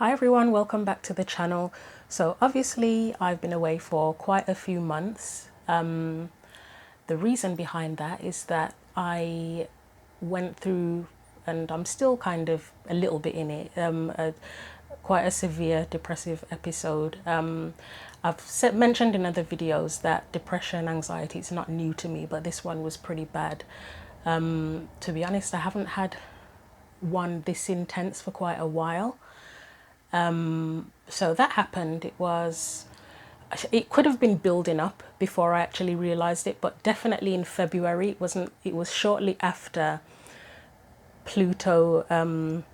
Hi everyone, welcome back to the channel. So obviously I've been away for quite a few months. The reason behind that is that I went through, and I'm still kind of a little bit in it, quite a severe depressive episode. I've mentioned in other videos that depression, anxiety, it's not new to me, but this one was pretty bad. To be honest, I haven't had one this intense for quite a while. So that happened. It could have been building up before I actually realized it, but definitely in February. It was shortly after Pluto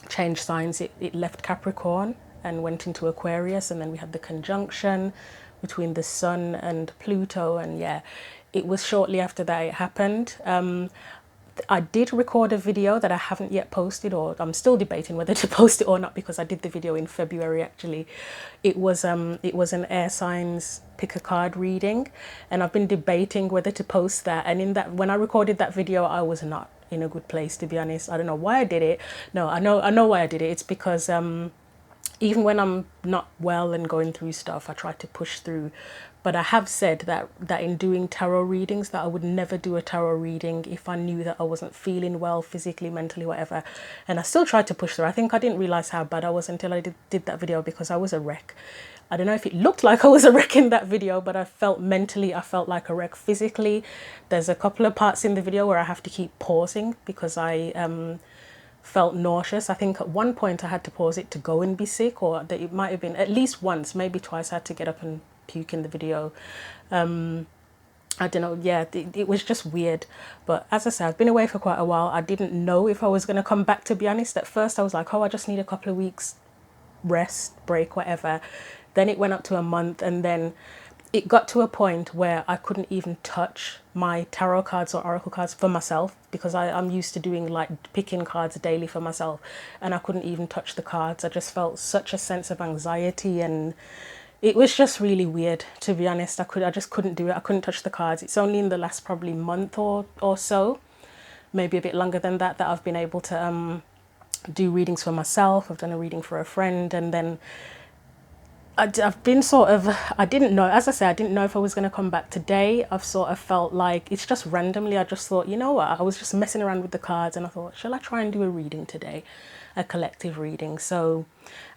changed signs. It left Capricorn and went into Aquarius, and then we had the conjunction between the Sun and Pluto, and yeah, it was shortly after that it happened. I did record a video that I haven't yet posted, or I'm still debating whether to post it or not, because I did the video in February actually. It was an air signs pick a card reading, and I've been debating whether to post that. And in that, when I recorded that video, I was not in a good place, to be honest. I don't know why I did it. No, I know why I did it. It's because even when I'm not well and going through stuff, I try to push through. But I have said that in doing tarot readings, that I would never do a tarot reading if I knew that I wasn't feeling well physically, mentally, whatever. And I still tried to push through. I think I didn't realize how bad I was until I did that video, because I was a wreck. I don't know if it looked like I was a wreck in that video, but I felt like a wreck. Physically, there's a couple of parts in the video where I have to keep pausing because I felt nauseous. I think at one point I had to pause it to go and be sick, or that it might have been at least once, maybe twice, I had to get up and puke in the video. I don't know, yeah, it was just weird. But as I said, I've been away for quite a while. I didn't know if I was going to come back, to be honest. At first I was like, oh, I just need a couple of weeks rest, break, whatever. Then it went up to a month, and then it got to a point where I couldn't even touch my tarot cards or oracle cards for myself, because I'm used to doing like picking cards daily for myself, and I couldn't even touch the cards. I just felt such a sense of anxiety, and it was just really weird, to be honest. I just couldn't do it. I couldn't touch the cards. It's only in the last probably month or so, maybe a bit longer than that, that I've been able to do readings for myself. I've done a reading for a friend, and then I've been sort of, I didn't know, as I said, I didn't know if I was going to come back today. I've sort of felt like it's just randomly, I just thought, you know what, I was just messing around with the cards, and I thought, shall I try and do a reading today, a collective reading? So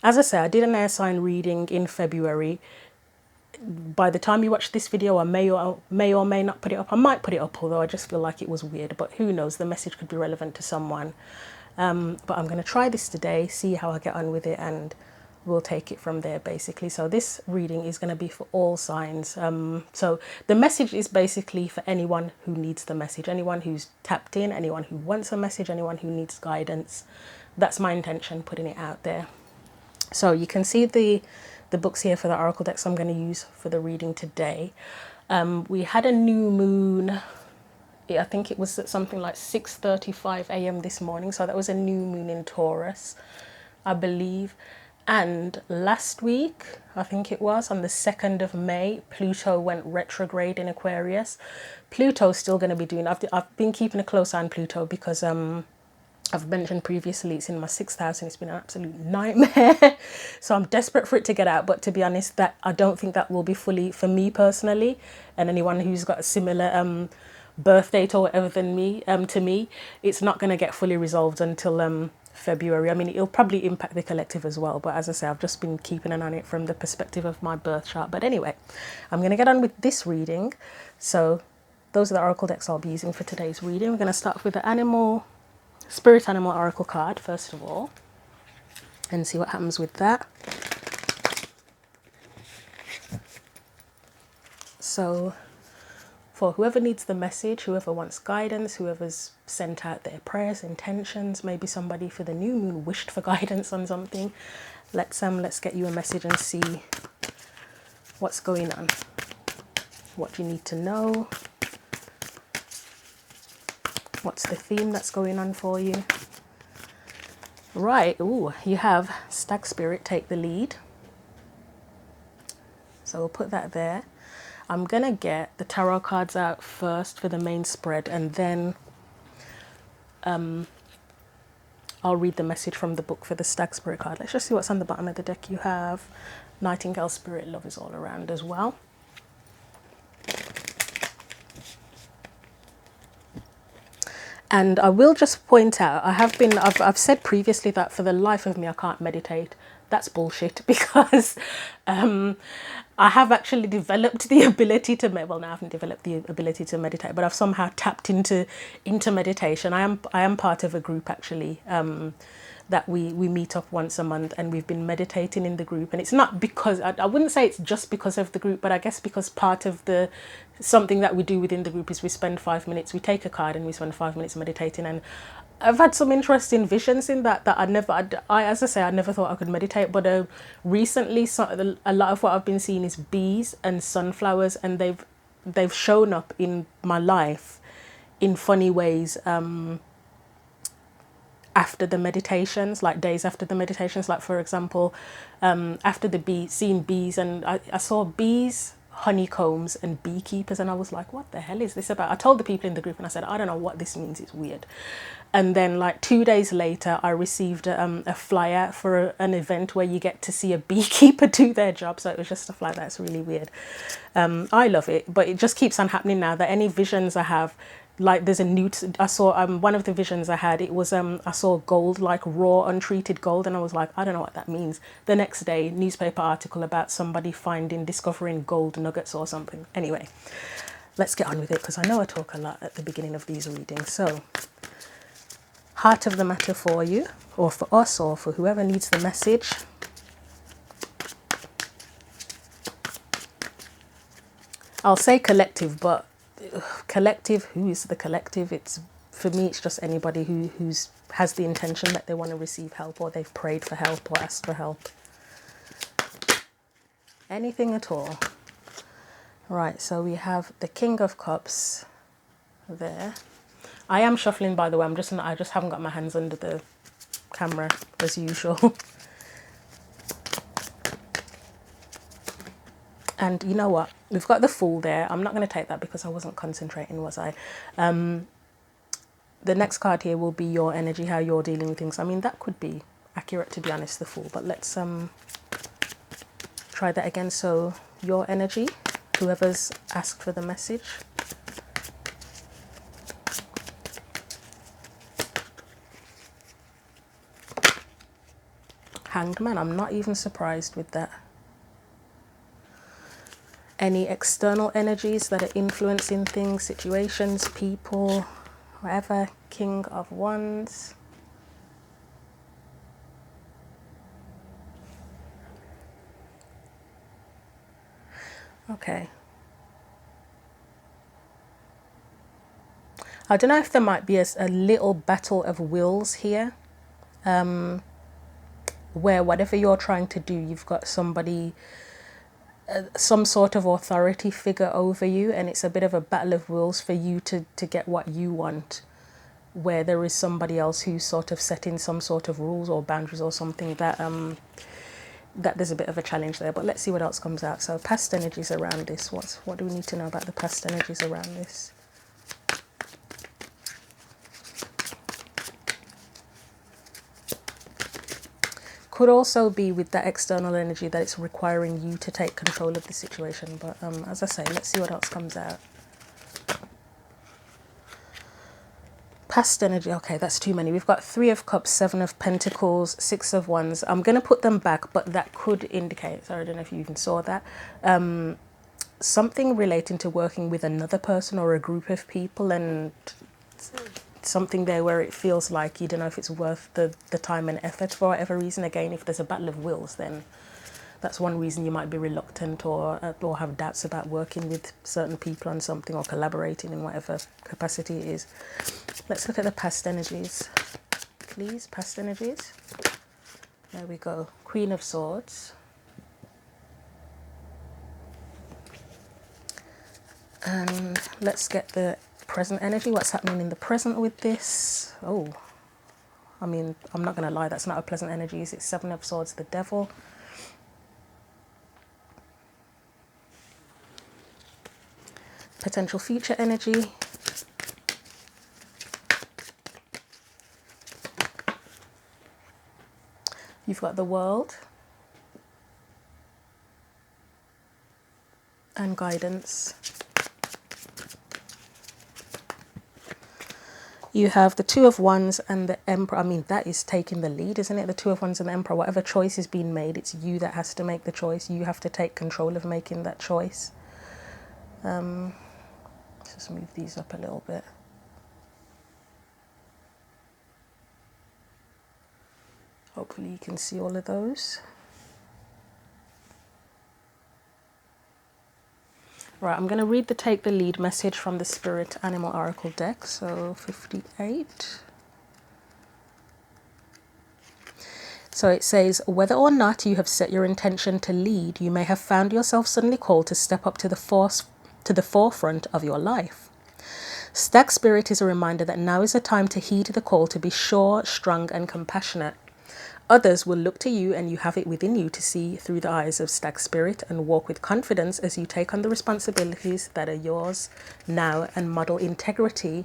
as I said, I did an air sign reading in February. By the time you watch this video, I may or may not put it up. I might put it up, although I just feel like it was weird, but who knows, the message could be relevant to someone. But I'm going to try this today, see how I get on with it, and we'll take it from there, basically. So this reading is going to be for all signs. So the message is basically for anyone who needs the message, anyone who's tapped in, anyone who wants a message, anyone who needs guidance. That's my intention, putting it out there. So you can see the books here for the oracle decks I'm going to use for the reading today. We had a new moon. I think it was at something like 6:35 a.m. this morning. So that was a new moon in Taurus, I believe. And last week, I think it was on the 2nd of May, Pluto went retrograde in Aquarius. Pluto's still going to be doing, I've been keeping a close eye on Pluto because I've mentioned previously it's in my 6th house, and it's been an absolute nightmare. So I'm desperate for it to get out. But to be honest, that I don't think that will be fully, for me personally, and anyone who's got a similar birth date or whatever than me, to me, it's not going to get fully resolved until February. I mean, it'll probably impact the collective as well, but as I say, I've just been keeping an eye on it from the perspective of my birth chart. But anyway, I'm going to get on with this reading. So those are the oracle decks I'll be using for today's reading. We're going to start with the spirit animal oracle card first of all, and see what happens with that. So for whoever needs the message, whoever wants guidance, whoever's sent out their prayers, intentions, maybe somebody for the new moon wished for guidance on something, let's get you a message and see what's going on, what you need to know, what's the theme that's going on for you. Right, ooh, you have Stag Spirit take the lead. So we'll put that there. I'm going to get the tarot cards out first for the main spread, and then I'll read the message from the book for the Stag Spirit card. Let's just see what's on the bottom of the deck. You have Nightingale Spirit, love is all around as well. And I will just point out, I've said previously that for the life of me, I can't meditate. That's bullshit, because I have actually developed the ability to, well, no, I haven't developed the ability to meditate, but I've somehow tapped into meditation. I am part of a group actually, that we meet up once a month, and we've been meditating in the group. And it's not because, I wouldn't say it's just because of the group, but I guess because part of something that we do within the group is we spend 5 minutes, we take a card and we spend 5 minutes meditating. And I've had some interesting visions in that as I say, I never thought I could meditate. But recently, a lot of what I've been seeing is bees and sunflowers, and they've shown up in my life in funny ways, after the meditations, like days after the meditations. Like, for example, after seeing bees, and I saw bees, honeycombs and beekeepers, and I was like, what the hell is this about? I told the people in the group and I said, I don't know what this means, it's weird. And then like 2 days later, I received a flyer for an event where you get to see a beekeeper do their job. So it was just stuff like that. It's really weird. I love it, but it just keeps on happening now, that any visions I have, like there's a new, I saw one of the visions I had, it was I saw gold, like raw untreated gold, and I was like, I don't know what that means. The next day, newspaper article about somebody discovering gold nuggets or something. Anyway, let's get on with it, because I know I talk a lot at the beginning of these readings. So, heart of the matter for you, or for us, or for whoever needs the message. I'll say collective, but collective, who is the collective? It's, for me, it's just anybody who has the intention that they want to receive help, or they've prayed for help, or asked for help. Anything at all. Right, so we have the King of Cups there. I am shuffling, by the way. I just haven't got my hands under the camera as usual. And you know what? We've got the Fool there. I'm not going to take that because I wasn't concentrating, was I? The next card here will be your energy, how you're dealing with things. I mean, that could be accurate, to be honest, the Fool. But let's try that again. So your energy, whoever's asked for the message. Hanged Man. I'm not even surprised with that. Any external energies that are influencing things, situations, people, whatever. King of Wands. Okay. I don't know if there might be a little battle of wills here, where whatever you're trying to do, you've got somebody, some sort of authority figure over you, and it's a bit of a battle of wills for you to get what you want, where there is somebody else who's sort of setting some sort of rules or boundaries or something that that there's a bit of a challenge there. But let's see what else comes out. So past energies around this. What do we need to know about the past energies around this? Could also be with that external energy that it's requiring you to take control of the situation. But as I say, let's see what else comes out. Past energy. Okay, that's too many. We've got 3 of Cups, 7 of Pentacles, 6 of Wands. I'm going to put them back, but that could indicate, sorry, I don't know if you even saw that, something relating to working with another person or a group of people, and something there where it feels like you don't know if it's worth the time and effort for whatever reason. Again, if there's a battle of wills, then that's one reason you might be reluctant or have doubts about working with certain people on something, or collaborating in whatever capacity it is. Let's look at the past energies, please. Past energies. There we go. Queen of Swords. And let's get the present energy. What's happening in the present with this? Oh, I mean, I'm not going to lie, that's not a pleasant energy. It's 7 of Swords, the Devil. Potential future energy. You've got the World and Guidance. You have the Two of Wands and the Emperor. I mean, that is taking the lead, isn't it? The Two of Wands and the Emperor. Whatever choice is being made, it's you that has to make the choice. You have to take control of making that choice. Let's just move these up a little bit. Hopefully you can see all of those. Right, I'm going to read the Take the Lead message from the Spirit Animal Oracle deck. So 58. So it says, whether or not you have set your intention to lead, you may have found yourself suddenly called to step up to the forefront of your life. Stag Spirit is a reminder that now is the time to heed the call to be sure, strong and compassionate. Others will look to you, and you have it within you to see through the eyes of Stag Spirit and walk with confidence as you take on the responsibilities that are yours now and model integrity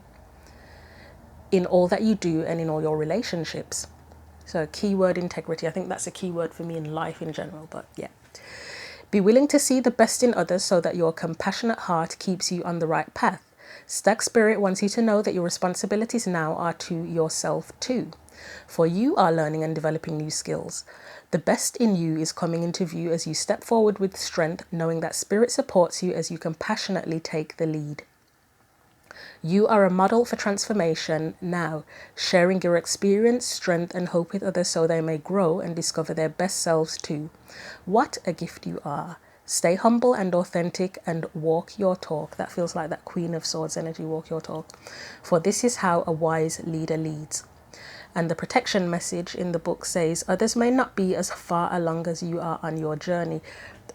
in all that you do and in all your relationships. So keyword integrity, I think that's a keyword for me in life in general, but yeah. Be willing to see the best in others so that your compassionate heart keeps you on the right path. Stag Spirit wants you to know that your responsibilities now are to yourself too. For you are learning and developing new skills. The best in you is coming into view as you step forward with strength, knowing that Spirit supports you as you compassionately take the lead. You are a model for transformation now, sharing your experience, strength and hope with others so they may grow and discover their best selves too. What a gift you are. Stay humble and authentic and walk your talk. That feels like that Queen of Swords energy, walk your talk. For this is how a wise leader leads. And the protection message in the book says, others may not be as far along as you are on your journey.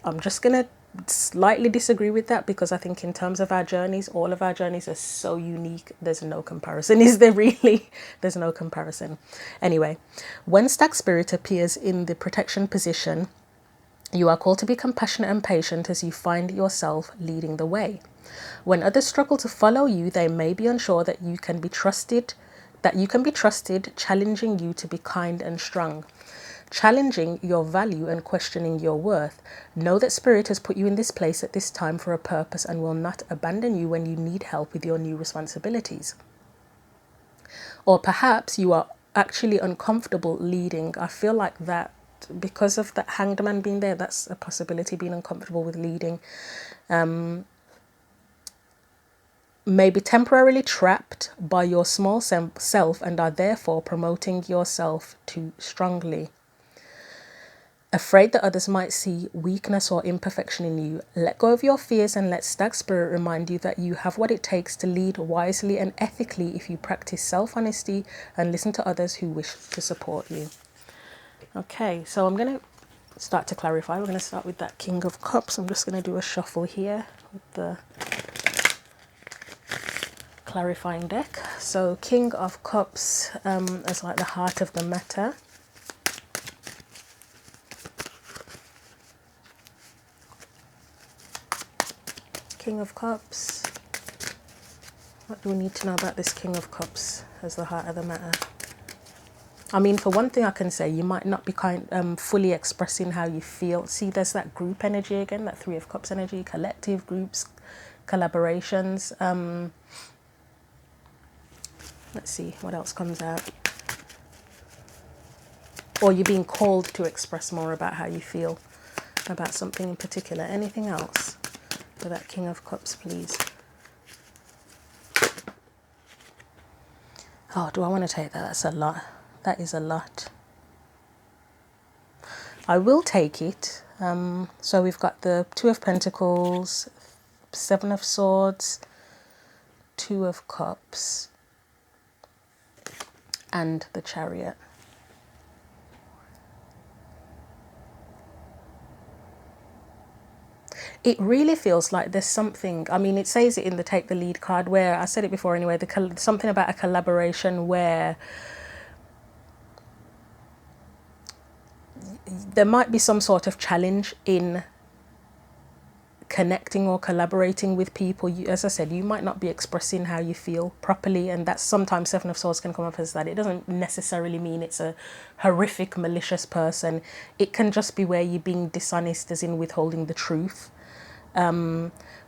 I'm just going to slightly disagree with that, because I think in terms of our journeys, all of our journeys are so unique. There's no comparison. Is there really? There's no comparison. Anyway, when Stag Spirit appears in the protection position, you are called to be compassionate and patient as you find yourself leading the way. When others struggle to follow you, they may be unsure that you can be trusted, challenging you to be kind and strong, challenging your value and questioning your worth. Know that Spirit has put you in this place at this time for a purpose and will not abandon you when you need help with your new responsibilities. Or perhaps you are actually uncomfortable leading. I feel like that because of that Hanged Man being there, that's a possibility, being uncomfortable with leading. May be temporarily trapped by your small self and are therefore promoting yourself too strongly. Afraid that others might see weakness or imperfection in you, let go of your fears and let Stag Spirit remind you that you have what it takes to lead wisely and ethically if you practice self-honesty and listen to others who wish to support you. Okay, so I'm going to start to clarify. We're going to start with that King of Cups. I'm just going to do a shuffle here with the clarifying deck. So King of Cups is like the heart of the matter. King of Cups. What do we need to know about this King of Cups as the heart of the matter? I mean, for one thing I can say, you might not be fully expressing how you feel. See, there's that group energy again, that Three of Cups energy, collective groups, collaborations. Let's see what else comes out. Or you're being called to express more about how you feel about something in particular. Anything else for that King of Cups, please? Oh, do I want to take that? That's a lot. That is a lot. I will take it. So we've got the Two of Pentacles, Seven of Swords, Two of Cups, and the Chariot. It really feels like there's something, I mean, it says it in the Take the Lead card where, I said it before anyway, something about a collaboration where there might be some sort of challenge in connecting or collaborating with people. You, as I said, you might not be expressing how you feel properly, and that's sometimes Seven of Swords can come up as that. It doesn't necessarily mean it's a horrific, malicious person. It can just be where you're being dishonest, as in withholding the truth.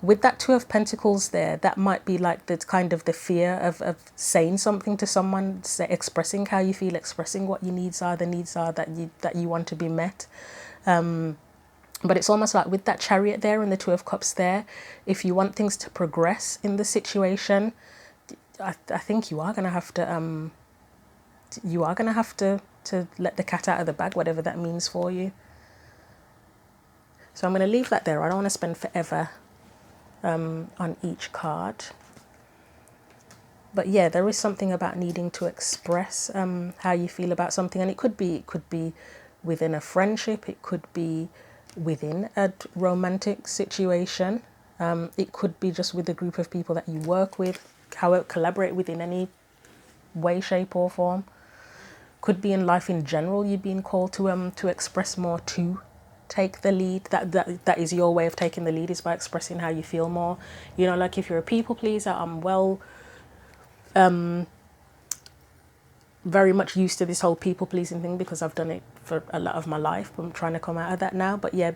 With that Two of Pentacles there, that might be like the kind of the fear of saying something to someone, expressing how you feel, expressing what your needs are, the needs are that you want to be met. But it's almost like with that Chariot there and the Two of Cups there, if you want things to progress in the situation, I think you are gonna have to to let the cat out of the bag, whatever that means for you. So I'm going to leave that there. I don't want to spend forever on each card. But yeah, there is something about needing to express how you feel about something. And it could be within a friendship. It could be within a romantic situation. It could be just with a group of people that you work with, collaborate with in any way, shape or form. Could be in life in general. You're being called to express more, to take the lead. That is your way of taking the lead, is by expressing how you feel more. You know, like if you're a people pleaser, I'm very much used to this whole people pleasing thing because I've done it for a lot of my life. I'm trying to come out of that now. But yeah,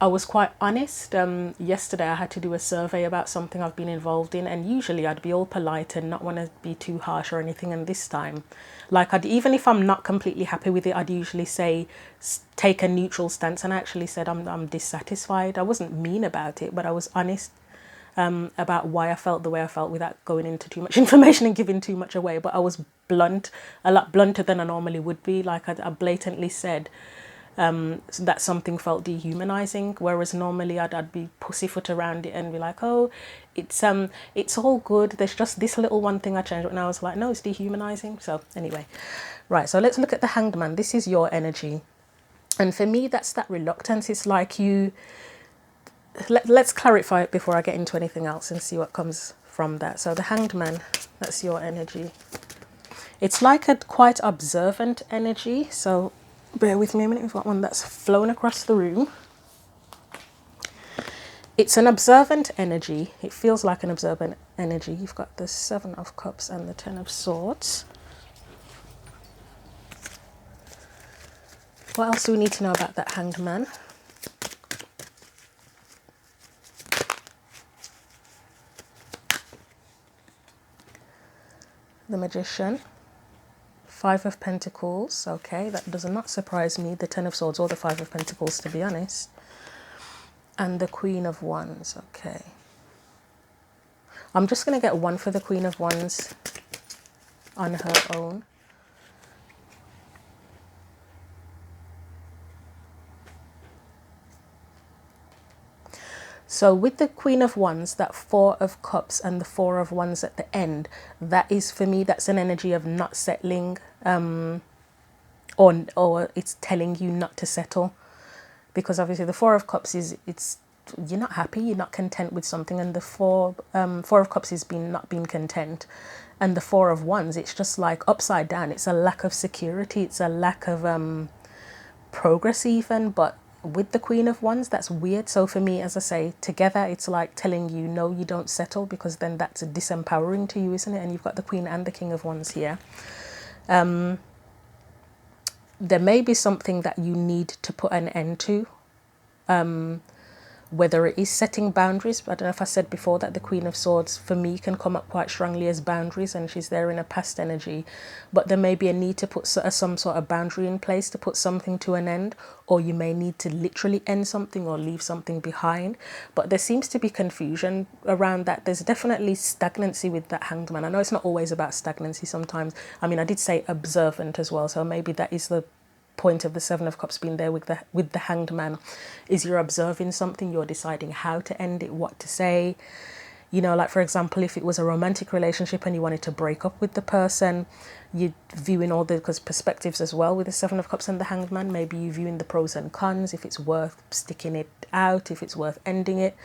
I was quite honest. Yesterday I had to do a survey about something I've been involved in, and usually I'd be all polite and not want to be too harsh or anything, and this time, like, even if I'm not completely happy with it, I'd usually say take a neutral stance, and I actually said I'm dissatisfied. I wasn't mean about it, but I was honest about why I felt the way I felt without going into too much information and giving too much away. But I was blunt, a lot blunter than I normally would be. Like I blatantly said that something felt dehumanizing, whereas normally I'd be pussyfoot around it and be like, oh, it's all good, there's just this little one thing I changed. And I was like, no, it's dehumanizing. So anyway, right, so let's look at the Hanged Man. This is your energy, and for me that's that reluctance. It's like let's clarify it before I get into anything else and see what comes from that. So the Hanged Man, that's your energy. It's like a quite observant energy, so bear with me a minute. We've got one that's flown across the room. It's an observant energy. It feels like an observant energy. You've got the Seven of Cups and the Ten of Swords. What else do we need to know about that Hanged Man? The Magician. Five of Pentacles, okay, that does not surprise me. The Ten of Swords or the Five of Pentacles, to be honest. And the Queen of Wands, okay. I'm just going to get one for the Queen of Wands on her own. So with the Queen of Wands, that Four of Cups and the Four of Wands at the end, that is, for me, that's an energy of not settling, or it's telling you not to settle. Because obviously the Four of Cups it's you're not happy, you're not content with something, and the Four of Cups is not being content, and the Four of Wands, it's just like upside down. It's a lack of security, it's a lack of progress even. But with the Queen of Wands, that's weird. So for me, as I say, together it's like telling you no, you don't settle, because then that's disempowering to you, isn't it? And you've got the Queen and the King of Wands here. There may be something that you need to put an end to, whether it is setting boundaries. I don't know if I said before that the Queen of Swords for me can come up quite strongly as boundaries, and she's there in a past energy, but there may be a need to put some sort of boundary in place to put something to an end, or you may need to literally end something or leave something behind. But there seems to be confusion around that. There's definitely stagnancy with that Hanged Man. I know it's not always about stagnancy sometimes. I mean, I did say observant as well, so maybe that is the point of the Seven of Cups being there with the Hanged Man, is you're observing something, you're deciding how to end it, what to say. You know, like for example, if it was a romantic relationship and you wanted to break up with the person, you're viewing all the perspectives as well with the Seven of Cups and the Hanged Man. Maybe you're viewing the pros and cons, if it's worth sticking it out, if it's worth ending it.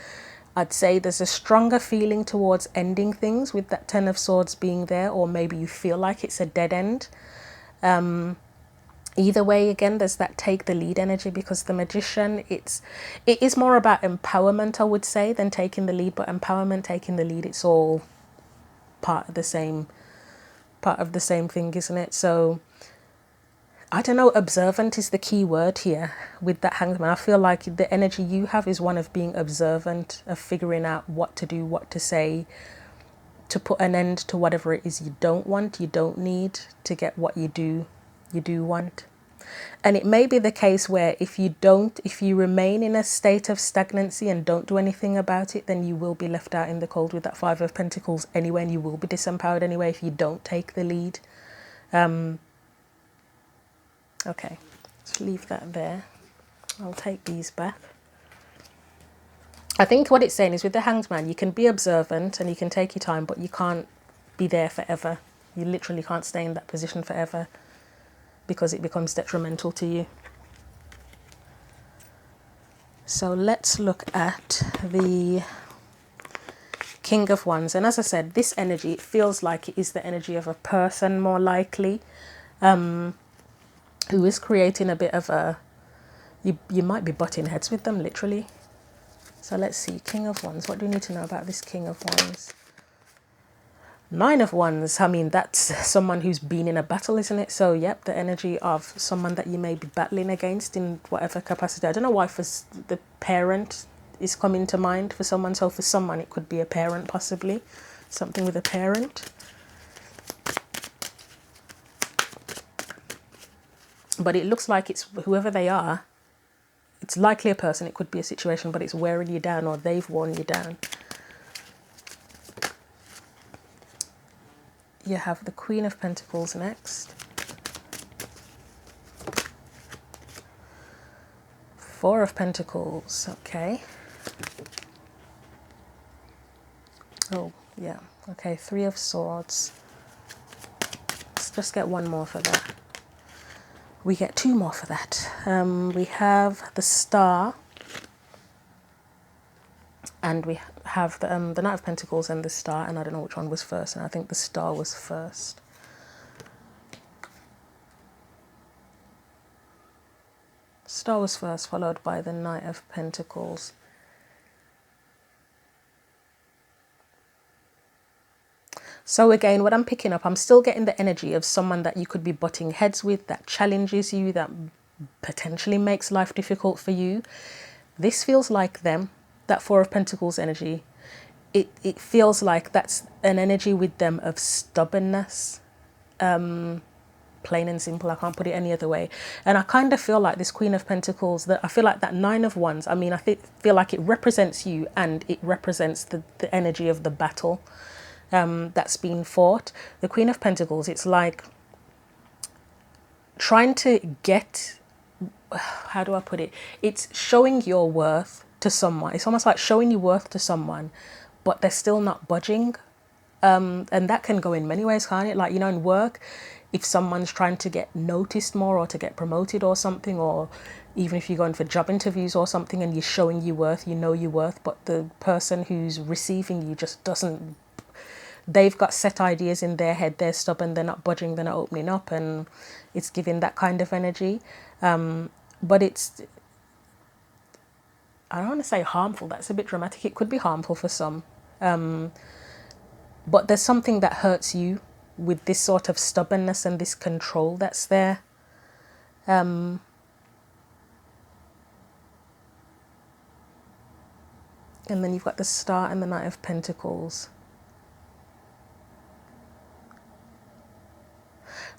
I'd say there's a stronger feeling towards ending things with that Ten of Swords being there, or maybe you feel like it's a dead end. Either way, again, there's that take the lead energy, because the magician, it is more about empowerment, I would say, than taking the lead. But empowerment, taking the lead, it's all part of the same thing, isn't it? So I don't know, observant is the key word here with that Hanged Man. I feel like the energy you have is one of being observant, of figuring out what to do, what to say, to put an end to whatever it is you don't want, you don't need, to get what you do want. And it may be the case where if you remain in a state of stagnancy and don't do anything about it, then you will be left out in the cold with that Five of Pentacles anyway, and you will be disempowered anyway if you don't take the lead. Okay, let's leave that there. I'll take these back. I think what it's saying is, with the Hanged Man, you can be observant and you can take your time, but you can't be there forever. You literally can't stay in that position forever, because it becomes detrimental to you. So let's look at the King of Wands. And as I said, this energy, it feels like it is the energy of a person, more likely, who is creating a bit of a, you might be butting heads with them, literally. So let's see, King of Wands. What do we need to know about this King of Wands? Nine of Wands, I mean, that's someone who's been in a battle, isn't it? So, yep, the energy of someone that you may be battling against in whatever capacity. I don't know why for the parent is coming to mind for someone. So for someone, it could be a parent, possibly. Something with a parent. But it looks like it's whoever they are. It's likely a person, it could be a situation, but it's wearing you down, or they've worn you down. You have the Queen of Pentacles next. Four of Pentacles, okay. Oh, yeah, okay, Three of Swords. Let's just get one more for that. We get two more for that. We have the Star, and we have the Knight of Pentacles and the Star, and I don't know which one was first, and I think the Star was first. Star was first, followed by the Knight of Pentacles. So again, what I'm picking up, I'm still getting the energy of someone that you could be butting heads with, that challenges you, that potentially makes life difficult for you. This feels like them, that Four of Pentacles energy. It feels like that's an energy with them of stubbornness. Plain and simple, I can't put it any other way. And I kind of feel like this Queen of Pentacles, that I feel like that Nine of Wands, I mean, I feel like it represents you, and it represents the energy of the battle that's been fought. The Queen of Pentacles, it's like trying to get, how do I put it? It's showing your worth to someone. It's almost like showing your worth to someone, but they're still not budging. And that can go in many ways, can't it? Like, you know, in work, if someone's trying to get noticed more, or to get promoted or something, or even if you're going for job interviews or something and you're showing your worth, you know your worth, but the person who's receiving you just doesn't, they've got set ideas in their head, they're stubborn, they're not budging, they're not opening up, and it's giving that kind of energy. But it's, I don't want to say harmful, that's a bit dramatic, it could be harmful for some. But there's something that hurts you with this sort of stubbornness and this control that's there. And then you've got the Star and the Knight of Pentacles.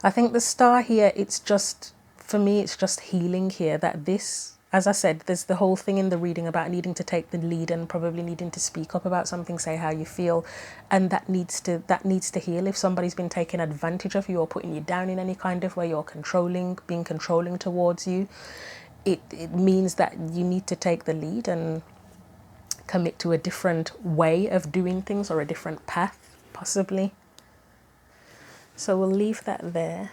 I think the Star here, it's just, for me, it's just healing here. That this, as I said, there's the whole thing in the reading about needing to take the lead and probably needing to speak up about something, say how you feel, and that needs to heal. If somebody's been taking advantage of you or putting you down in any kind of way, or being controlling towards you, it means that you need to take the lead and commit to a different way of doing things, or a different path, possibly. So we'll leave that there.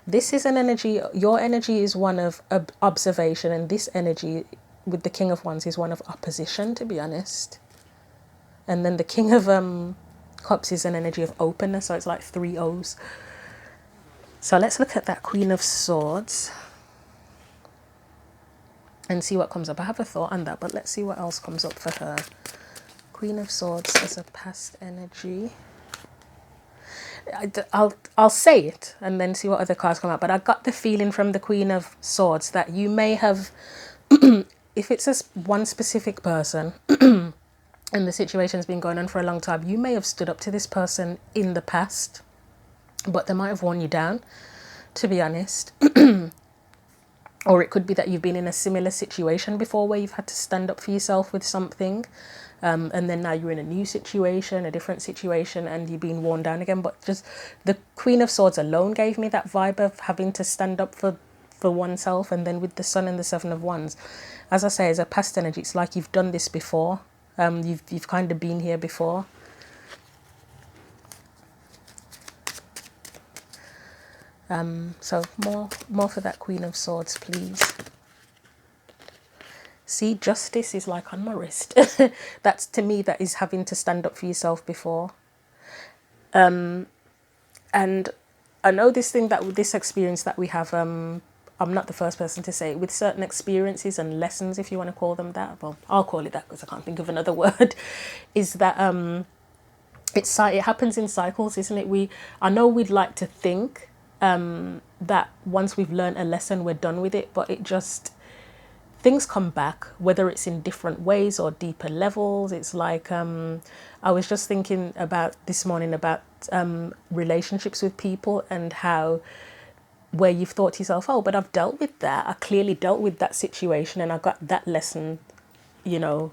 This is an energy, your energy is one of observation, and this energy with the King of Wands is one of opposition, to be honest. And then the King of Cups is an energy of openness, so it's like three O's. So let's look at that Queen of Swords and see what comes up. I have a thought on that, but let's see what else comes up for her. Queen of Swords as a past energy. I'll say it and then see what other cards come out. But I got the feeling from the Queen of Swords that you may have, if it's a one specific person and the situation's been going on for a long time, you may have stood up to this person in the past, but they might have worn you down, to be honest. Or it could be that you've been in a similar situation before where you've had to stand up for yourself with something. And then now you're in a new situation, a different situation, and you're being worn down again. But just the Queen of Swords alone gave me that vibe of having to stand up for oneself. And then with the Sun and the Seven of Wands, as I say, as a past energy, it's like you've done this before. You've kind of been here before. So more for that Queen of Swords, please. See, justice is like on my wrist. That's, to me, that is having to stand up for yourself before. And I know this thing, that with this experience that we have, I'm not the first person to say it, with certain experiences and lessons, if you want to call them that. Well, I'll call it that because I can't think of another word. Is that it happens in cycles, isn't it? I know we'd like to think that once we've learned a lesson, we're done with it, but it just, things come back, whether it's in different ways or deeper levels. It's like, I was just thinking about this morning about relationships with people, and how, where you've thought to yourself, oh, but I've dealt with that. I clearly dealt with that situation and I got that lesson, you know,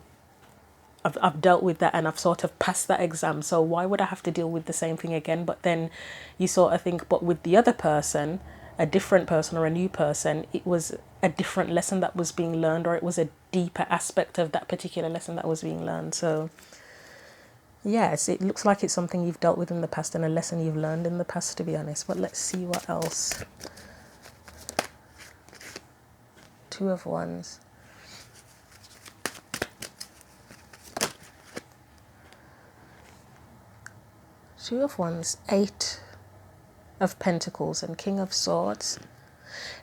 I've dealt with that and I've sort of passed that exam. So why would I have to deal with the same thing again? But then you sort of think, but with the other person, a different person or a new person, it was a different lesson that was being learned, or it was a deeper aspect of that particular lesson that was being learned. So yes, it looks like it's something you've dealt with in the past and a lesson you've learned in the past, to be honest. But let's see what else. Two of Wands. Two of Wands, Eight of Pentacles, and King of Swords.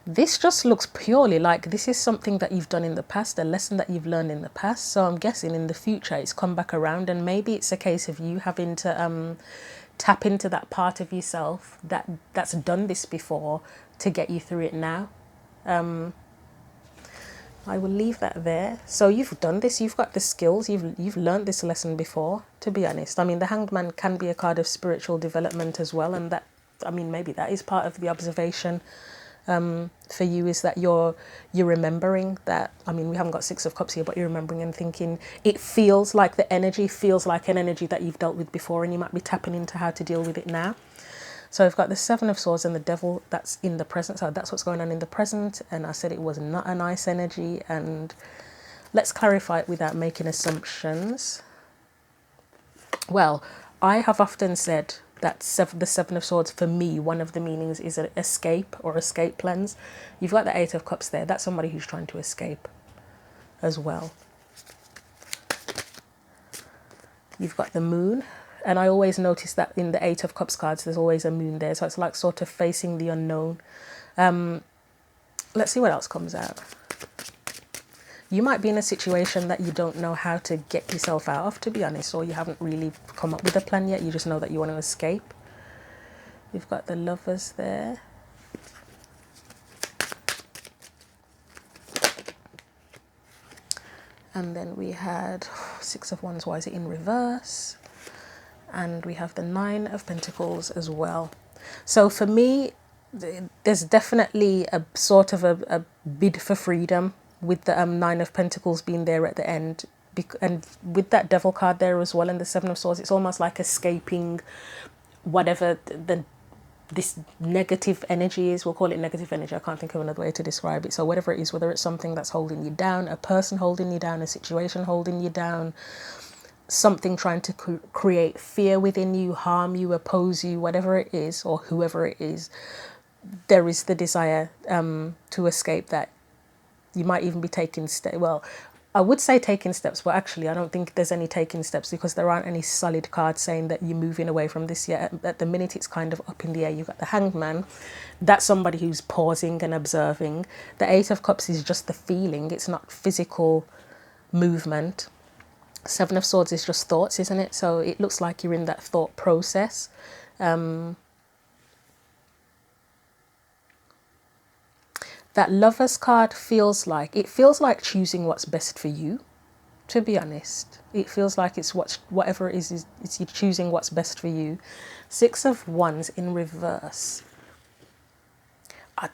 This just looks purely like this is something that you've done in the past, a lesson that you've learned in the past. So I'm guessing in the future it's come back around, and maybe it's a case of you having to tap into that part of yourself that's done this before to get you through it now. I will leave that there. So you've done this, you've got the skills, you've learned this lesson before, to be honest. I mean, the Hanged Man can be a card of spiritual development as well, and that, I mean, maybe that is part of the observation for you, is that you're remembering that. I mean, we haven't got Six of Cups here, but you're remembering and thinking, it feels like the energy feels like an energy that you've dealt with before, and you might be tapping into how to deal with it now. So I've got the Seven of Swords and the Devil, that's in the present. So that's what's going on in the present. And I said it was not a nice energy. And let's clarify it without making assumptions. Well, I have often said that the Seven of Swords, for me, one of the meanings is an escape or escape plans. You've got the Eight of Cups there. That's somebody who's trying to escape as well. You've got the Moon. And I always notice that in the Eight of Cups cards, there's always a moon there. So it's like sort of facing the unknown. Let's see what else comes out. You might be in a situation that you don't know how to get yourself out of, to be honest, or you haven't really come up with a plan yet. You just know that you want to escape. You've got the Lovers there. And then we had Six of Wands. Why is it in reverse? And we have the Nine of Pentacles as well. So for me, there's definitely a sort of a bid for freedom with the Nine of Pentacles being there at the end. And with that Devil card there as well, and the Seven of Swords, it's almost like escaping whatever this negative energy is. We'll call it negative energy. I can't think of another way to describe it. So whatever it is, whether it's something that's holding you down, a person holding you down, a situation holding you down, something trying to create fear within you, harm you, oppose you, whatever it is, or whoever it is, there is the desire to escape that. You might even be taking well, I would say taking steps, but actually I don't think there's any taking steps because there aren't any solid cards saying that you're moving away from this yet. At the minute it's kind of up in the air. You've got the Hanged Man. That's somebody who's pausing and observing. The Eight of Cups is just the feeling. It's not physical movement. Seven of Swords is just thoughts, isn't it? So it looks like you're in that thought process. That Lovers card feels like choosing what's best for you, to be honest. It feels like it's whatever it is it's you choosing what's best for you. Six of Wands in reverse.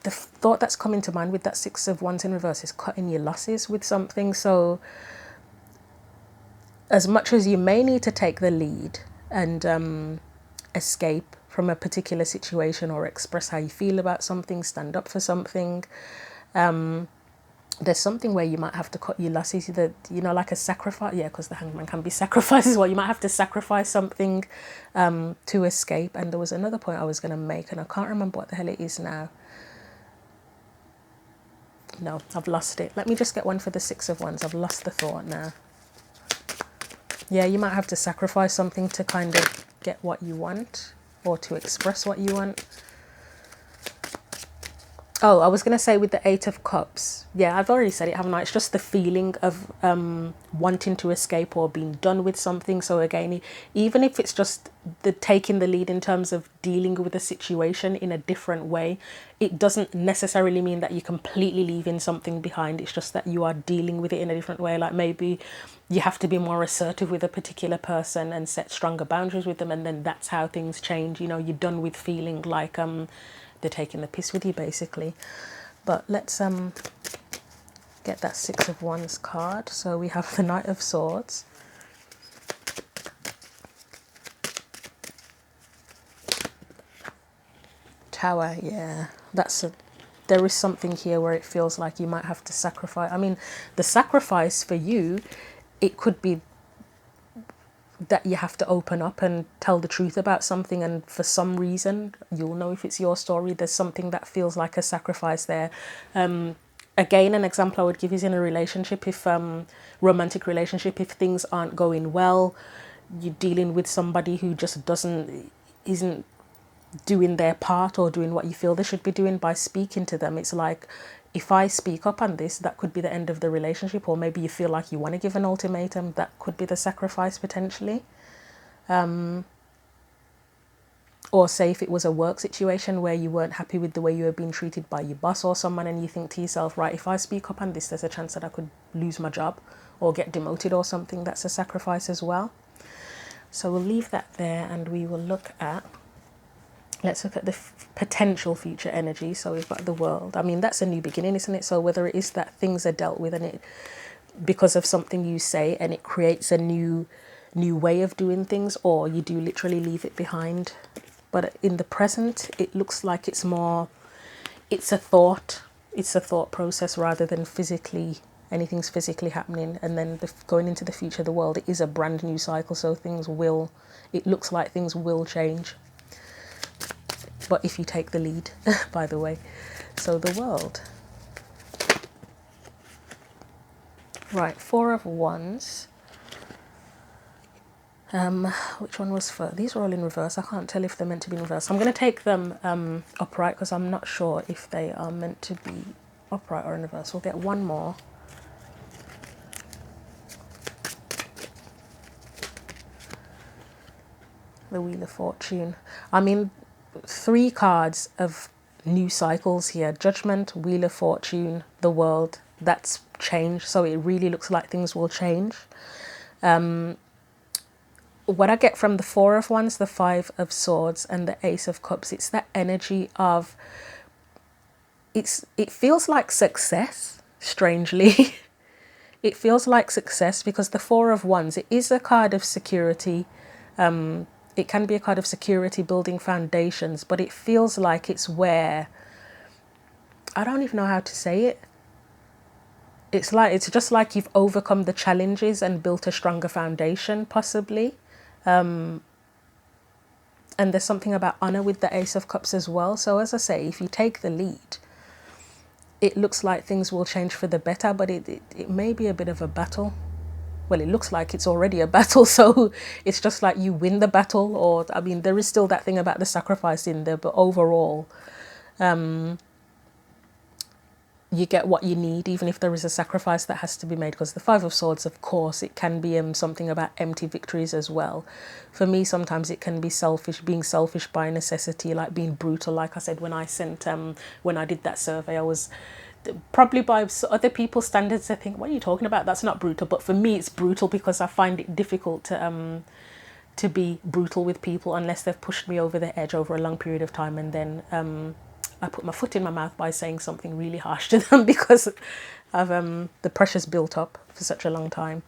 The thought that's coming to mind with that Six of Wands in reverse is cutting your losses with something. So as much as you may need to take the lead and escape from a particular situation or express how you feel about something, stand up for something, there's something where you might have to cut your losses, either, you know, like a sacrifice. Yeah, because the Hangman can be sacrificed as well. You might have to sacrifice something to escape. And there was another point I was going to make and I can't remember what the hell it is now. No, I've lost it. Let me just get one for the Six of Wands. I've lost the thought now. Yeah, you might have to sacrifice something to kind of get what you want or to express what you want. Oh, I was going to say with the Eight of Cups. Yeah, I've already said it, haven't I? It's just the feeling of wanting to escape or being done with something. So again, even if it's just the taking the lead in terms of dealing with a situation in a different way, it doesn't necessarily mean that you're completely leaving something behind. It's just that you are dealing with it in a different way. Like maybe you have to be more assertive with a particular person and set stronger boundaries with them. And then that's how things change. You know, you're done with feeling like they're taking the piss with you, basically. But let's get that Six of Wands card. So we have the Knight of Swords, Tower. Yeah, there is something here where it feels like you might have to sacrifice. I mean, the sacrifice for you, it could be that you have to open up and tell the truth about something, and for some reason, you'll know if it's your story, there's something that feels like a sacrifice there. Again, an example I would give is in a relationship, if romantic relationship, if things aren't going well, you're dealing with somebody who just isn't doing their part or doing what you feel they should be doing. By speaking to them, it's like, if I speak up on this, that could be the end of the relationship. Or maybe you feel like you want to give an ultimatum, that could be the sacrifice potentially. Or say if it was a work situation where you weren't happy with the way you were being treated by your boss or someone, and you think to yourself, right, if I speak up on this, there's a chance that I could lose my job or get demoted or something. That's a sacrifice as well. So we'll leave that there and we will look at, let's look at the potential future energy. So we've got the World. I mean, that's a new beginning, isn't it? So whether it is that things are dealt with and it, because of something you say, and it creates a new way of doing things, or you do literally leave it behind. But in the present, it looks like it's a thought process rather than anything's physically happening. And then going into the future, the World, it is a brand new cycle. So it looks like things will change. But if you take the lead, by the way. So the World. Right, Four of Wands. Which one was first? These are all in reverse. I can't tell if they're meant to be in reverse. I'm going to take them upright because I'm not sure if they are meant to be upright or in reverse. We'll get one more. The Wheel of Fortune. I mean, 3 cards of new cycles here. Judgment, Wheel of Fortune, the World. That's change. So it really looks like things will change. What I get from the Four of Wands, the Five of Swords, and the Ace of Cups, it's that energy of, it feels like success, strangely. It feels like success because the Four of Wands, it is a card of security. It can be a card of security, building foundations, but it feels like it's where, I don't even know how to say it. It's just like you've overcome the challenges and built a stronger foundation, possibly. And there's something about honor with the Ace of Cups as well. So as I say, if you take the lead, it looks like things will change for the better, but it may be a bit of a battle. Well, it looks like it's already a battle, so it's just like you win the battle, or I mean, there is still that thing about the sacrifice in there, but overall, you get what you need, even if there is a sacrifice that has to be made. Because the Five of Swords, of course, it can be something about empty victories as well. For me, sometimes it can be selfish, being selfish by necessity, like being brutal. Like I said, when I sent, when I did that survey, I was probably by other people's standards, I think, what are you talking about? That's not brutal. But for me, it's brutal because I find it difficult to be brutal with people unless they've pushed me over the edge over a long period of time, and then I put my foot in my mouth by saying something really harsh to them because of the pressure's built up for such a long time.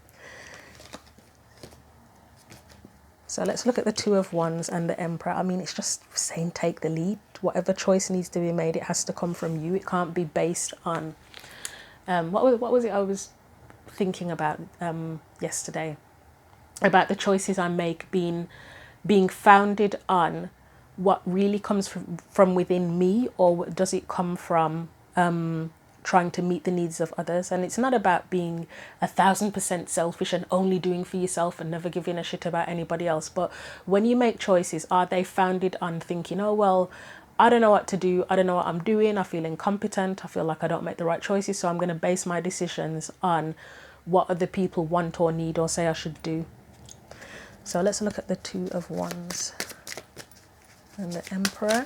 So let's look at the Two of Wands and the Emperor. I mean, it's just saying take the lead. Whatever choice needs to be made, it has to come from you. It can't be based on what was it I was thinking about yesterday, about the choices I make being founded on what really comes from within me, or does it come from trying to meet the needs of others? And it's not about being 1000% selfish and only doing for yourself and never giving a shit about anybody else. But when you make choices, are they founded on thinking, oh, well, I don't know what to do, I don't know what I'm doing, I feel incompetent, I feel like I don't make the right choices, so I'm going to base my decisions on what other people want or need or say I should do. So let's look at the Two of Wands and the Emperor.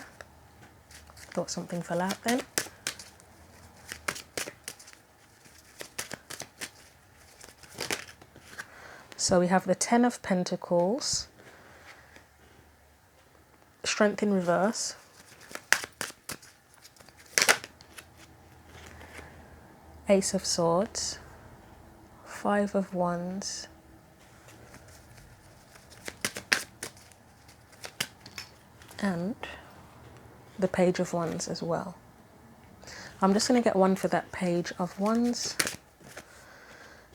Thought something fell out then. So we have the Ten of Pentacles, Strength in reverse, Ace of Swords, Five of Wands, and the Page of Wands as well. I'm just going to get one for that Page of Wands.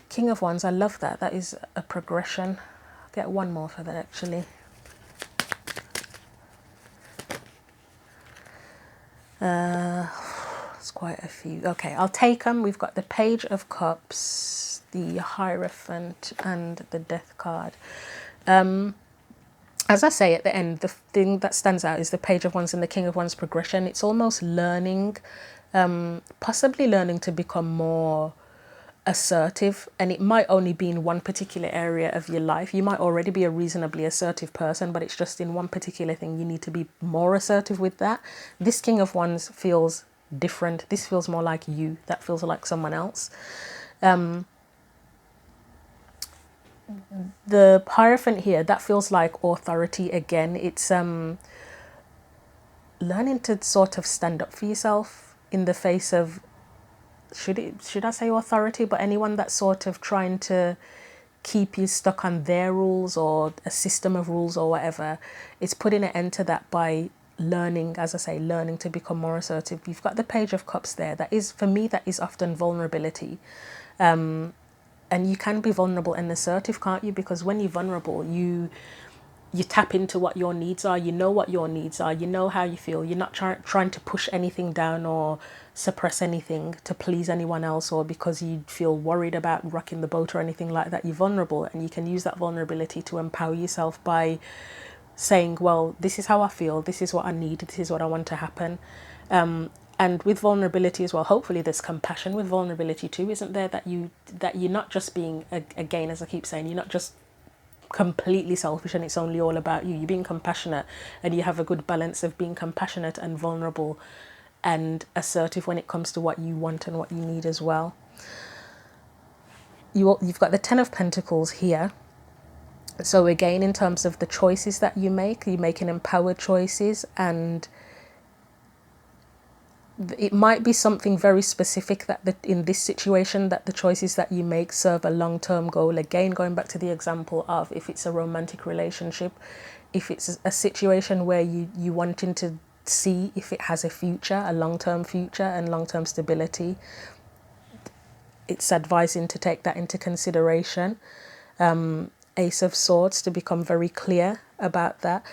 King of Wands, I love that. That is a progression. I'll get one more for that actually. It's quite a few. Okay, I'll take them. We've got the Page of Cups, the Hierophant, and the Death card. As I say at the end, the thing that stands out is the Page of Wands and the King of Wands progression. It's almost learning, possibly learning to become more assertive, and it might only be in one particular area of your life. You might already be a reasonably assertive person, but it's just in one particular thing you need to be more assertive with that. This King of Wands feels different. This feels more like you. That feels like someone else. The Hierophant here, that feels like authority again. It's learning to sort of stand up for yourself in the face of, should I say authority, but anyone that's sort of trying to keep you stuck on their rules or a system of rules or whatever. It's putting an end to that by learning, as I say, learning to become more assertive. You've got the Page of Cups there. That is, for me, that is often vulnerability. And you can be vulnerable and assertive, can't you? Because when you're vulnerable, you tap into what your needs are. You know what your needs are. You know how you feel. You're not trying to push anything down or suppress anything to please anyone else, or because you feel worried about rocking the boat or anything like that. You're vulnerable, and you can use that vulnerability to empower yourself by saying, well, this is how I feel. This is what I need. This is what I want to happen. And with vulnerability as well, hopefully there's compassion with vulnerability too, isn't there? That you're not just being, again, as I keep saying, you're not just completely selfish and it's only all about you. You're being compassionate, and you have a good balance of being compassionate and vulnerable and assertive when it comes to what you want and what you need as well. You've got the Ten of Pentacles here. So again, in terms of the choices that you make an empowered choices, and it might be something very specific that in this situation that the choices that you make serve a long-term goal. Again, going back to the example of if it's a romantic relationship, if it's a situation where you wanting to see if it has a future, a long-term future and long-term stability, it's advising to take that into consideration. Ace of Swords, to become very clear about that.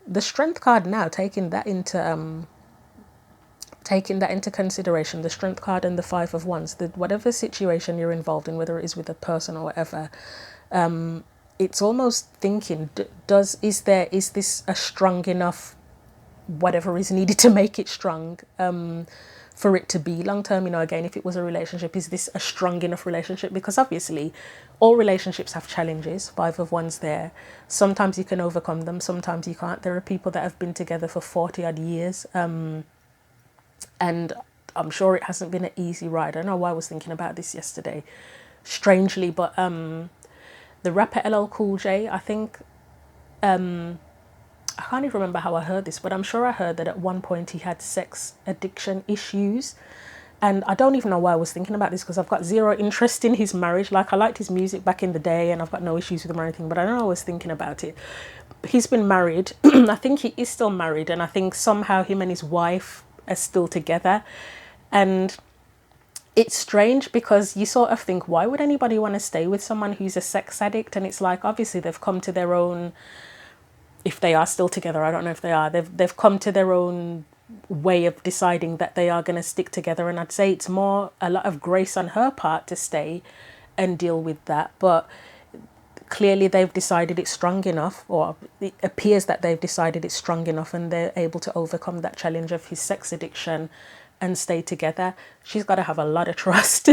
The Strength card now, taking that into taking that into consideration, the Strength card and the Five of Wands, the whatever situation you're involved in, whether it is with a person or whatever, it's almost thinking, is this a strong enough, whatever is needed to make it strong, for it to be long term? You know, again, if it was a relationship, is this a strong enough relationship? Because obviously all relationships have challenges. Five of Wands there, sometimes you can overcome them, sometimes you can't. There are people that have been together for 40 odd years, and I'm sure it hasn't been an easy ride. I don't know why I was thinking about this yesterday, strangely, but the rapper LL Cool J, I think, I can't even remember how I heard this, but I'm sure I heard that at one point he had sex addiction issues. And I don't even know why I was thinking about this, because I've got zero interest in his marriage. Like, I liked his music back in the day and I've got no issues with him or anything, but I don't know, I was thinking about it. He's been married. I think he is still married, and I think somehow him and his wife are still together. And it's strange because you sort of think, why would anybody want to stay with someone who's a sex addict? And it's like, obviously they've come to their own, if they are still together, I don't know if they are, they've come to their own way of deciding that they are going to stick together. And I'd say it's more a lot of grace on her part to stay and deal with that. But clearly they've decided it's strong enough, or it appears that they've decided it's strong enough, and they're able to overcome that challenge of his sex addiction and stay together. She's got to have a lot of trust.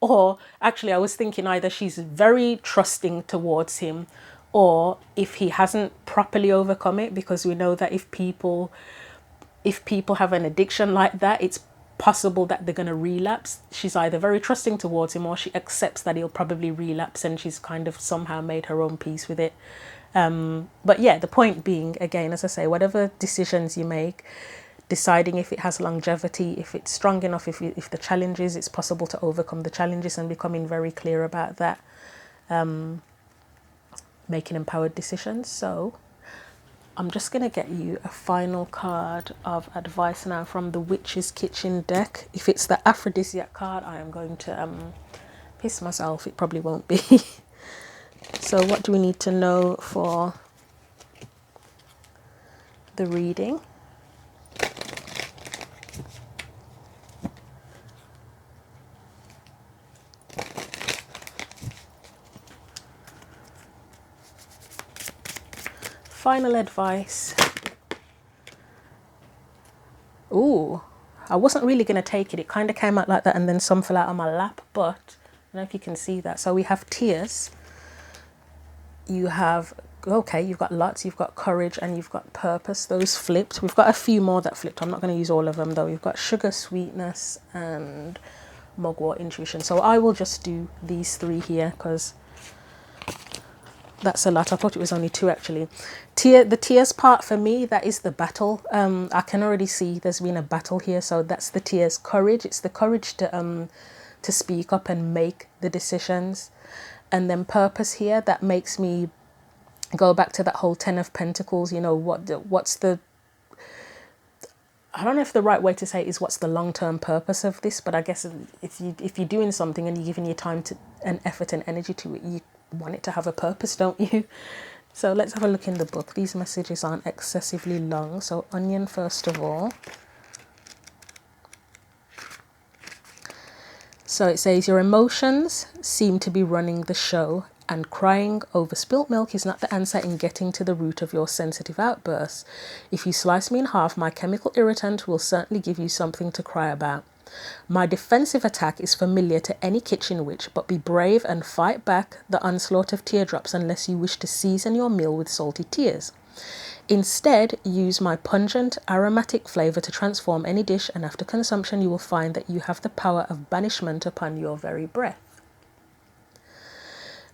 Or actually, I was thinking either she's very trusting towards him, or if he hasn't properly overcome it, because we know that if people have an addiction like that, it's possible that they're going to relapse. She's either very trusting towards him, or she accepts that he'll probably relapse, and she's kind of somehow made her own peace with it. But yeah, the point being, again, as I say, whatever decisions you make, deciding if it has longevity, if it's strong enough, if the challenges, it's possible to overcome the challenges, and becoming very clear about that, making empowered decisions. So I'm just going to get you a final card of advice now from the Witch's Kitchen deck. If it's the Aphrodisiac card, I am going to piss myself. It probably won't be. So what do we need to know for the reading? Final advice. Ooh, I wasn't really going to take it. It kind of came out like that, and then some fell out on my lap, but I don't know if you can see that. So we have tears. You have, okay, you've got lots. You've got courage, and you've got purpose. Those flipped. We've got a few more that flipped. I'm not going to use all of them, though. You've got sugar, sweetness, and mugwort, intuition. So I will just do these three here, because that's a lot. I thought it was only two, actually. The tears part for me, that is the battle. I can already see there's been a battle here. So that's the tears. Courage. It's the courage to speak up and make the decisions. And then purpose here, that makes me go back to that whole Ten of Pentacles. You know, what's the, I don't know if the right way to say it is what's the long-term purpose of this, but I guess if you're doing something and you're giving your time to and effort and energy to it, you want it to have a purpose, don't you? So let's have a look in the book. These messages aren't excessively long. So onion, first of all. So it says, your emotions seem to be running the show, and crying over spilt milk is not the answer in getting to the root of your sensitive outbursts. If you slice me in half, my chemical irritant will certainly give you something to cry about. My defensive attack is familiar to any kitchen witch, but be brave and fight back the onslaught of teardrops unless you wish to season your meal with salty tears. Instead, use my pungent, aromatic flavour to transform any dish, and after consumption you will find that you have the power of banishment upon your very breath.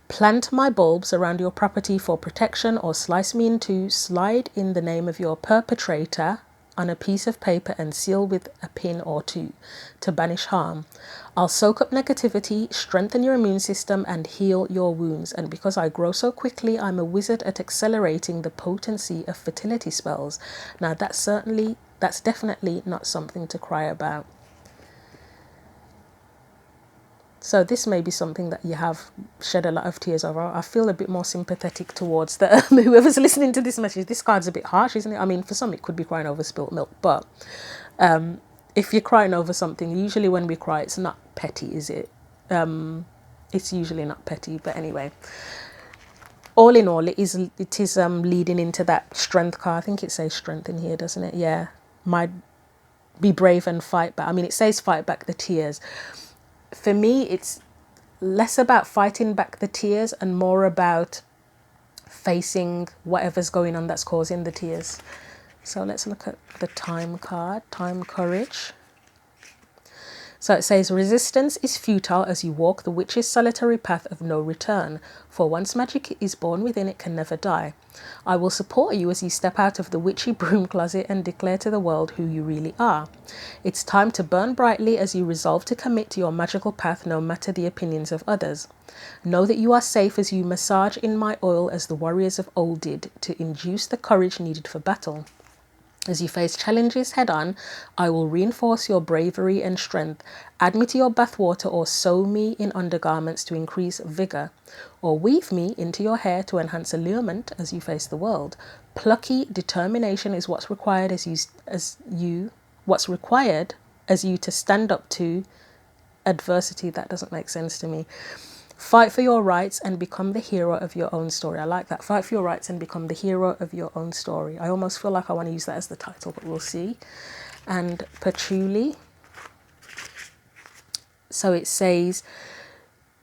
Plant my bulbs around your property for protection, or slice me in two. Slide in the name of your perpetrator on a piece of paper and seal with a pin or two to banish harm. I'll soak up negativity, strengthen your immune system, and heal your wounds. And because I grow so quickly, I'm a wizard at accelerating the potency of fertility spells. Now that's definitely not something to cry about. So this may be something that you have shed a lot of tears over. I feel a bit more sympathetic towards whoever's listening to this message. This card's a bit harsh, isn't it? I mean, for some it could be crying over spilt milk, but if you're crying over something, usually when we cry, it's not petty, is it? It's usually not petty, but anyway. All in all, it is leading into that strength card. I think it says strength in here, doesn't it? Yeah. Be brave and fight back. I mean, it says fight back the tears. For me, it's less about fighting back the tears and more about facing whatever's going on that's causing the tears. So let's look at the time card, time, courage. So it says, resistance is futile as you walk the witch's solitary path of no return, for once magic is born within, it can never die. I will support you as you step out of the witchy broom closet and declare to the world who you really are. It's time to burn brightly as you resolve to commit to your magical path no matter the opinions of others. Know that you are safe as you massage in my oil as the warriors of old did to induce the courage needed for battle. As you face challenges head on, I will reinforce your bravery and strength. Add me to your bathwater or sew me in undergarments to increase vigor, or weave me into your hair to enhance allurement as you face the world. Plucky determination is what's required as you to stand up to adversity. That doesn't make sense to me. Fight for your rights and become the hero of your own story. I like that. Fight for your rights and become the hero of your own story. I almost feel like I want to use that as the title, but we'll see. And patchouli. So it says,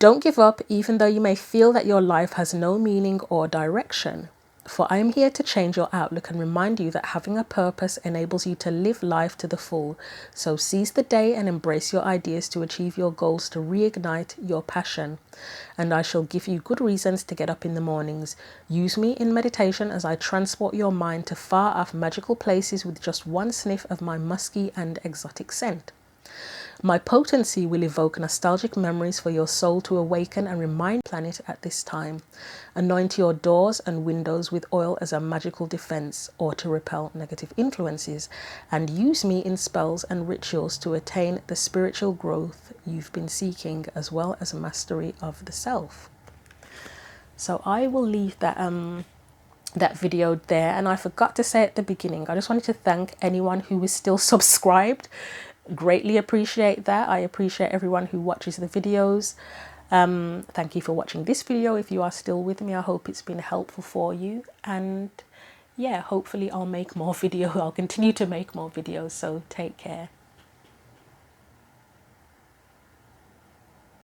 don't give up even though you may feel that your life has no meaning or direction. For I am here to change your outlook and remind you that having a purpose enables you to live life to the full. So seize the day and embrace your ideas to achieve your goals, to reignite your passion. And I shall give you good reasons to get up in the mornings. Use me in meditation as I transport your mind to far off magical places with just one sniff of my musky and exotic scent. My potency will evoke nostalgic memories for your soul to awaken and remind the planet at this time. Anoint your doors and windows with oil as a magical defense or to repel negative influences, and use me in spells and rituals to attain the spiritual growth you've been seeking, as well as mastery of the self. So I will leave that that video there. And I forgot to say at the beginning, I just wanted to thank anyone who is still subscribed. Greatly appreciate that. I appreciate everyone who watches the videos. Thank you for watching this video. If you are still with me, I hope it's been helpful for you. And yeah, hopefully I'll make more videos. I'll continue to make more videos. So take care.